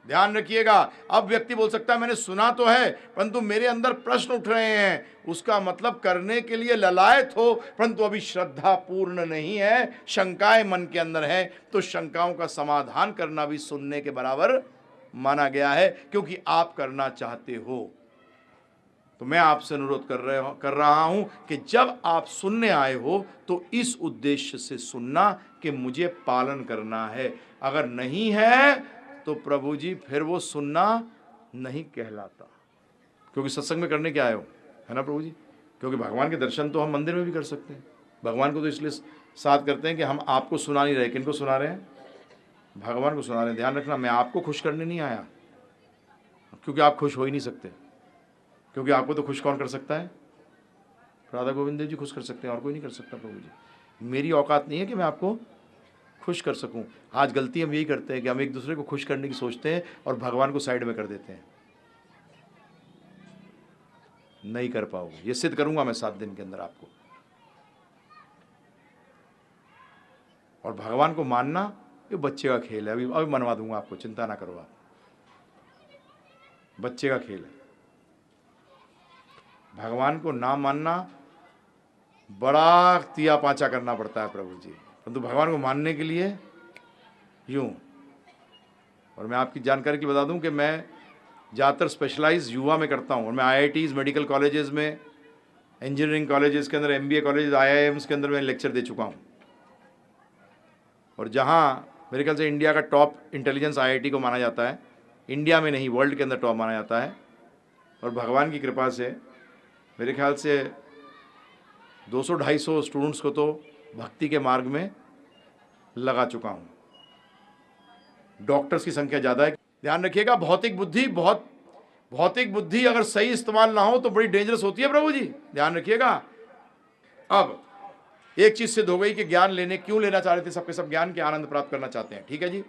ध्यान रखिएगा। अब व्यक्ति बोल सकता है मैंने सुना तो है परंतु मेरे अंदर प्रश्न उठ रहे हैं, उसका मतलब करने के लिए ललायत हो परंतु अभी श्रद्धा पूर्ण नहीं है, शंकाएं मन के अंदर है, तो शंकाओं का समाधान करना भी सुनने के बराबर माना गया है, क्योंकि आप करना चाहते हो। तो मैं आपसे अनुरोध कर रहा हूं कि जब आप सुनने आए हो तो इस उद्देश्य से सुनना कि मुझे पालन करना है। अगर नहीं है तो प्रभु जी फिर वो सुनना नहीं कहलाता, क्योंकि सत्संग में करने क्या आए हो, है ना प्रभु जी? क्योंकि भगवान के दर्शन तो हम मंदिर में भी कर सकते हैं। भगवान को तो इसलिए साथ करते हैं कि हम आपको सुना नहीं रहे। किनको सुना रहे हैं? भगवान को सुना रहे हैं। ध्यान रखना, मैं आपको खुश करने नहीं आया, क्योंकि आप खुश हो ही नहीं सकते, क्योंकि आपको तो खुश कौन कर सकता है? राधा गोविंद देव जी खुश कर सकते हैं, और कोई नहीं कर सकता प्रभु जी। मेरी औकात नहीं है कि मैं आपको खुश कर सकूं। आज गलती हम यही करते हैं कि हम एक दूसरे को खुश करने की सोचते हैं और भगवान को साइड में कर देते हैं। नहीं कर पाओगे, ये सिद्ध करूंगा मैं 7 दिन के अंदर आपको। और भगवान को मानना ये बच्चे का खेल है। अभी मनवा दूंगा आपको, चिंता ना करो आप, बच्चे का खेल है। भगवान को ना मानना बड़ा तिया पाचा करना पड़ता है प्रभु जी, परंतु भगवान को मानने के लिए यूं। और मैं आपकी जानकारी के बता दूं कि मैं ज़्यादातर स्पेशलाइज युवा में करता हूं, और मैं IITs, मेडिकल कॉलेजेस में, इंजीनियरिंग कॉलेजेस के अंदर, MBA कॉलेजेस, IIMs के अंदर मैं लेक्चर दे चुका हूं। और जहां मेरे ख्याल से इंडिया का टॉप इंटेलिजेंस IIT को माना जाता है, इंडिया में नहीं वर्ल्ड के अंदर टॉप माना जाता है। और भगवान की कृपा से मेरे ख्याल से 200-250 स्टूडेंट्स को तो भक्ति के मार्ग में लगा चुका हूं। डॉक्टर्स की संख्या ज़्यादा है। ध्यान रखिएगा, भौतिक बुद्धि अगर सही इस्तेमाल ना हो तो बड़ी डेंजरस होती है प्रभु जी, ध्यान रखिएगा। अब एक चीज़ सिद्ध हो गई कि ज्ञान क्यों लेना चाह रहे थे सबके सब, ज्ञान के आनंद प्राप्त करना चाहते हैं, ठीक है जी,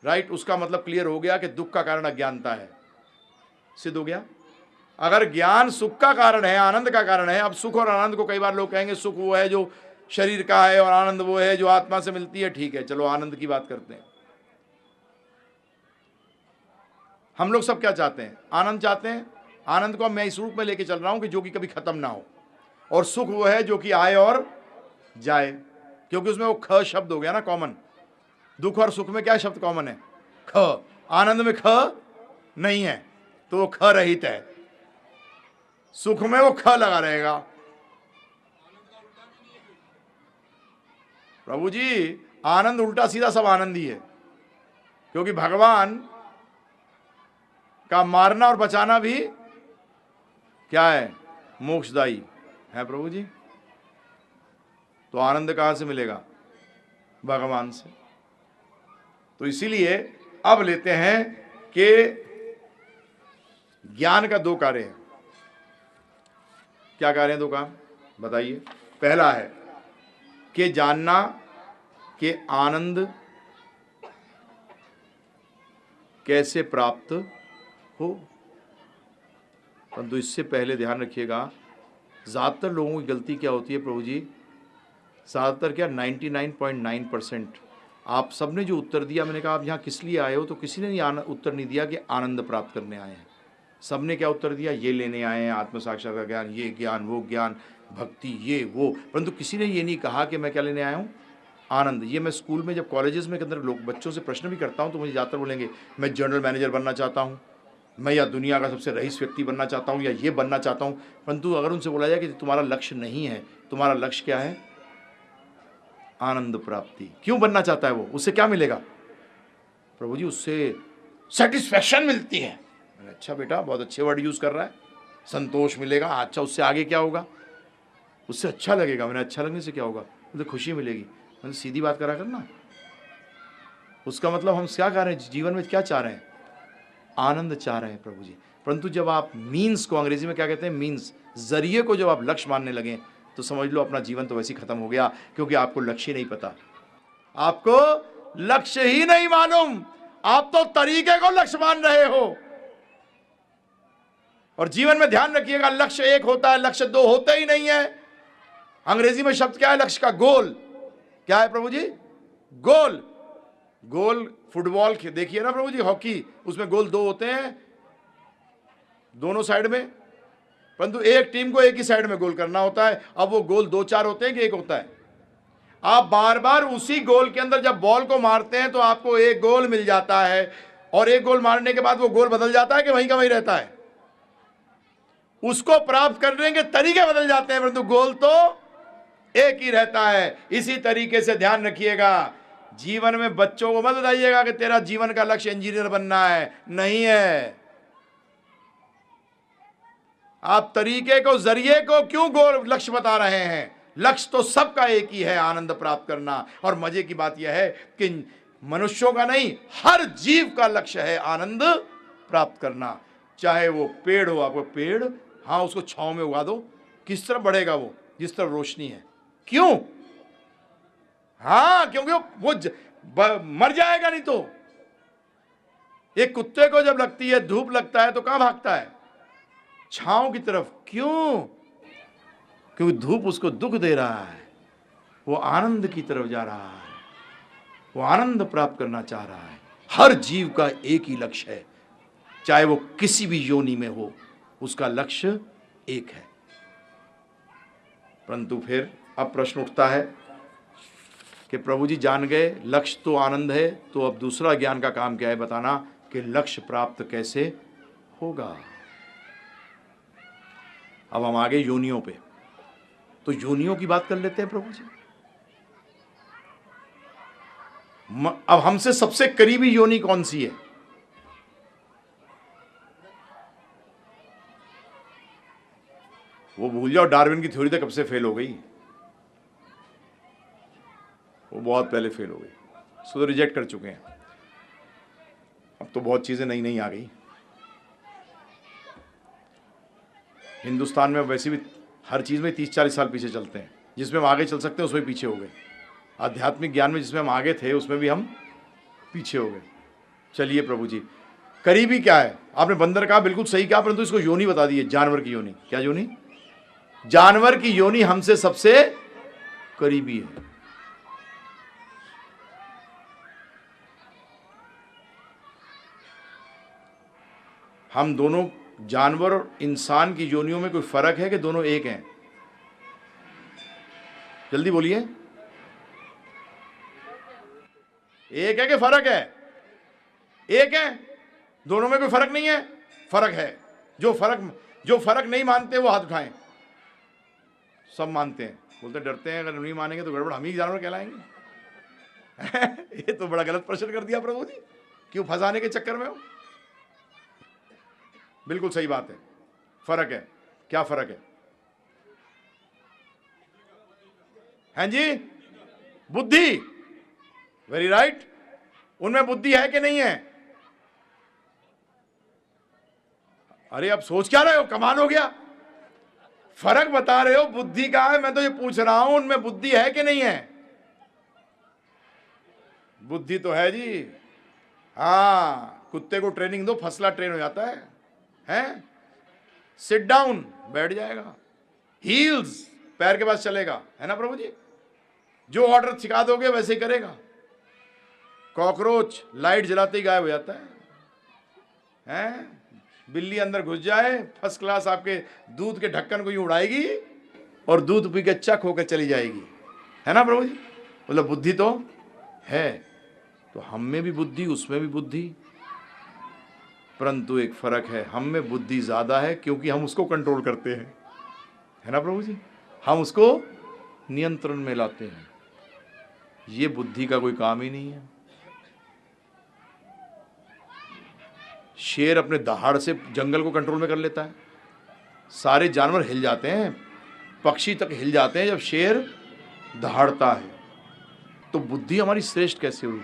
राइट। उसका मतलब क्लियर हो गया कि दुख का कारण अज्ञानता है, सिद्ध हो गया। अगर ज्ञान सुख का कारण है, आनंद का कारण है। अब सुख और आनंद को कई बार लोग कहेंगे सुख वो है जो शरीर का है और आनंद वो है जो आत्मा से मिलती है, ठीक है, चलो आनंद की बात करते हैं। हम लोग सब क्या चाहते हैं? आनंद चाहते हैं। आनंद को मैं इस रूप में लेके चल रहा हूं कि जो कि कभी खत्म ना हो, और सुख वो है जो कि आए और जाए, क्योंकि उसमें वो ख शब्द हो गया ना कॉमन। दुख और सुख में क्या शब्द कॉमन है? ख। आनंद में ख नहीं है तो वो ख रहित है, सुख में वो ख लगा रहेगा। प्रभु जी आनंद उल्टा सीधा सब आनंद ही है, क्योंकि भगवान का मारना और बचाना भी क्या है? मोक्षदायी है प्रभु जी। तो आनंद कहां से मिलेगा? भगवान से। तो इसीलिए अब लेते हैं कि ज्ञान का 2 कार्य है। क्या कार्य है 2 काम? बताइए। पहला है कि जानना कि आनंद कैसे प्राप्त हो। परंतु इससे पहले ध्यान रखिएगा, ज़्यादातर लोगों की गलती क्या होती है प्रभु जी? ज़्यादातर क्या, 99.9%। आप सबने जो उत्तर दिया, मैंने कहा आप यहाँ किस लिए आए हो, तो किसी ने उत्तर नहीं दिया कि आनंद प्राप्त करने आए हैं। सबने क्या उत्तर दिया? ये लेने आए हैं, आत्म साक्षात्कार का ज्ञान, ये ज्ञान, वो ज्ञान, भक्ति, ये वो। परंतु किसी ने ये नहीं कहा कि मैं क्या लेने आया हूँ? आनंद। ये मैं स्कूल में जब कॉलेजेस में के अंदर लोग बच्चों से प्रश्न भी करता हूँ तो मुझे ज़्यादातर बोलेंगे मैं जनरल मैनेजर बनना चाहता हूँ, मैं या दुनिया का सबसे रईस व्यक्ति बनना चाहता हूँ, या ये बनना चाहता हूँ। परंतु अगर उनसे बोला जाए कि तुम्हारा लक्ष्य नहीं है, तुम्हारा लक्ष्य क्या है? आनंद प्राप्ति। क्यों बनना चाहता है वो? उससे क्या मिलेगा? प्रभु जी उससे सेटिस्फैक्शन मिलती है। अच्छा बेटा, बहुत अच्छे वर्ड यूज कर रहा है, संतोष मिलेगा। अच्छा, उससे आगे क्या होगा? उससे अच्छा लगेगा। मैंने अच्छा लगने से क्या होगा? मुझे खुशी मिलेगी। मैंने सीधी बात करा करना। उसका मतलब हम क्या कर रहे हैं जीवन में? क्या चाह रहे हैं? आनंद चाह रहे हैं प्रभु जी। परंतु जब आप मीन्स को, अंग्रेजी में क्या कहते हैं, मीन्स, जरिए को जब आप लक्ष्य मानने लगे तो समझ लो अपना जीवन तो वैसे ही खत्म हो गया, क्योंकि आपको लक्ष्य ही नहीं पता, आपको लक्ष्य ही नहीं मालूम, आप तो तरीके को लक्ष्य मान रहे हो। और जीवन में ध्यान रखिएगा, लक्ष्य एक होता है, लक्ष्य 2 होते ही नहीं है। अंग्रेजी में शब्द क्या है लक्ष्य का? गोल। क्या है प्रभु जी? गोल। गोल फुटबॉल देखिए ना प्रभु जी, हॉकी, उसमें गोल 2 होते हैं दोनों साइड में, परंतु एक टीम को एक ही साइड में गोल करना होता है। अब वो गोल 2-4 होते हैं कि एक होता है? आप बार बार उसी गोल के अंदर जब बॉल को मारते हैं तो आपको एक गोल मिल जाता है, और एक गोल मारने के बाद वो गोल बदल जाता है कि वहीं का वहीं रहता है? उसको प्राप्त करने के तरीके बदल जाते हैं, परंतु गोल तो एक ही रहता है। इसी तरीके से ध्यान रखिएगा, जीवन में बच्चों को मत बताइएगा कि तेरा जीवन का लक्ष्य इंजीनियर बनना है, नहीं है। आप तरीके को, जरिए को क्यों गोल लक्ष्य बता रहे हैं? लक्ष्य तो सबका एक ही है, आनंद प्राप्त करना। और मजे की बात यह है कि मनुष्यों का नहीं, हर जीव का लक्ष्य है आनंद प्राप्त करना। चाहे वो पेड़ हो, आपको पेड़, हाँ उसको छांव में उगा दो, किस तरफ बढ़ेगा वो? जिस तरफ रोशनी है। क्यों? हाँ, क्योंकि वो मर जाएगा नहीं तो। एक कुत्ते को जब लगती है धूप, लगता है तो कहां भागता है? छांव की तरफ। क्यों? क्योंकि धूप उसको दुख दे रहा है, वो आनंद की तरफ जा रहा है, वो आनंद प्राप्त करना चाह रहा है। हर जीव का एक ही लक्ष्य है, चाहे वो किसी भी योनि में हो, उसका लक्ष्य एक है। परंतु फिर अब प्रश्न उठता है कि प्रभु जी जान गए लक्ष्य तो आनंद है, तो अब दूसरा ज्ञान का काम क्या है? बताना कि लक्ष्य प्राप्त कैसे होगा। अब हम आगे योनियों पे, तो योनियों की बात कर लेते हैं प्रभु जी। अब हमसे सबसे करीबी योनि कौन सी है? वो भूल जाओ, डार्विन की थ्योरी तो कब से फेल हो गई, वो बहुत पहले फेल हो गई, उसको तो रिजेक्ट कर चुके हैं। अब तो बहुत चीजें नई नई आ गई। हिंदुस्तान में वैसे भी हर चीज में 30-40 साल पीछे चलते हैं। जिसमें हम आगे चल सकते हैं उसमें पीछे हो गए। आध्यात्मिक ज्ञान में जिसमें हम आगे थे उसमें भी हम पीछे हो गए। चलिए प्रभु जी, करीबी क्या है? आपने बंदर कहा, बिल्कुल सही कहा, परंतु इसको योनि बता दिए, जानवर की योनि। क्या योनि? जानवर की योनि हमसे सबसे करीबी है। हम दोनों जानवर और इंसान की योनियों में कोई फर्क है कि दोनों एक हैं? जल्दी बोलिए। एक है कि फर्क है? एक है, दोनों में कोई फर्क नहीं है? फर्क है। जो फर्क नहीं मानते वो हाथ उठाएं। सब मानते हैं, बोलते डरते हैं, अगर नहीं मानेंगे तो गड़बड़, हम ही जानवर कहलाएंगे। ये तो बड़ा गलत प्रश्न कर दिया प्रभु जी, क्यों फंसाने के चक्कर में हो? बिल्कुल सही बात है, फर्क है। क्या फर्क है? हैं जी? बुद्धि। Very right. उनमें बुद्धि है कि नहीं है? अरे अब सोच क्या रहे हो, कमाल हो गया। फर्क बता रहे हो, बुद्धि कहां है? मैं तो ये पूछ रहा हूं उनमें बुद्धि है कि नहीं है? बुद्धि तो है जी। हाँ, कुत्ते को ट्रेनिंग दो, फसला ट्रेन हो जाता है। हैं? सिट डाउन, बैठ जाएगा। हील्स, पैर के पास चलेगा, है ना प्रभु जी? जो ऑर्डर सिखा दोगे वैसे ही करेगा। कॉकरोच लाइट जलाते ही गायब हो जाता है। हैं? बिल्ली अंदर घुस जाए, फर्स्ट क्लास आपके दूध के ढक्कन को यूं उड़ाएगी और दूध पी के चक होकर चली जाएगी, है ना प्रभु जी? मतलब बुद्धि तो है। तो हम में भी बुद्धि, उसमें भी बुद्धि, परंतु एक फर्क है, हम में बुद्धि ज्यादा है क्योंकि हम उसको कंट्रोल करते हैं, है ना प्रभु जी? हम उसको नियंत्रण में लाते हैं। ये बुद्धि का कोई काम ही नहीं है। शेर अपने दहाड़ से जंगल को कंट्रोल में कर लेता है। सारे जानवर हिल जाते हैं, पक्षी तक हिल जाते हैं जब शेर दहाड़ता है। तो बुद्धि हमारी श्रेष्ठ कैसे हुई?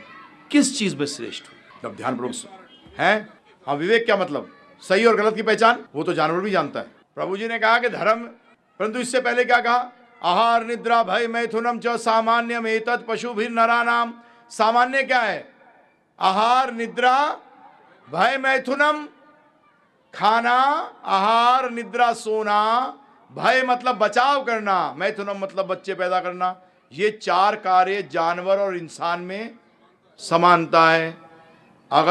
किस चीज में श्रेष्ठ हुई? अब ध्यानपूर्वक है। हाँ, विवेक क्या मतलब? सही और गलत की पहचान, वो तो जानवर भी जानता है। प्रभु जी ने कहा कि धर्म, परंतु इससे पहले क्या कहा? आहार निद्रा भय मैथुनम च सामान्यम एतत् पशुभिर नरानाम। सामान्य क्या है? आहार निद्रा भय मैथुनम, खाना, आहार निद्रा सोना, भय मतलब बचाव करना, मैथुनम मतलब बच्चे पैदा करना। ये 4 कार्य जानवर और इंसान में समानता है,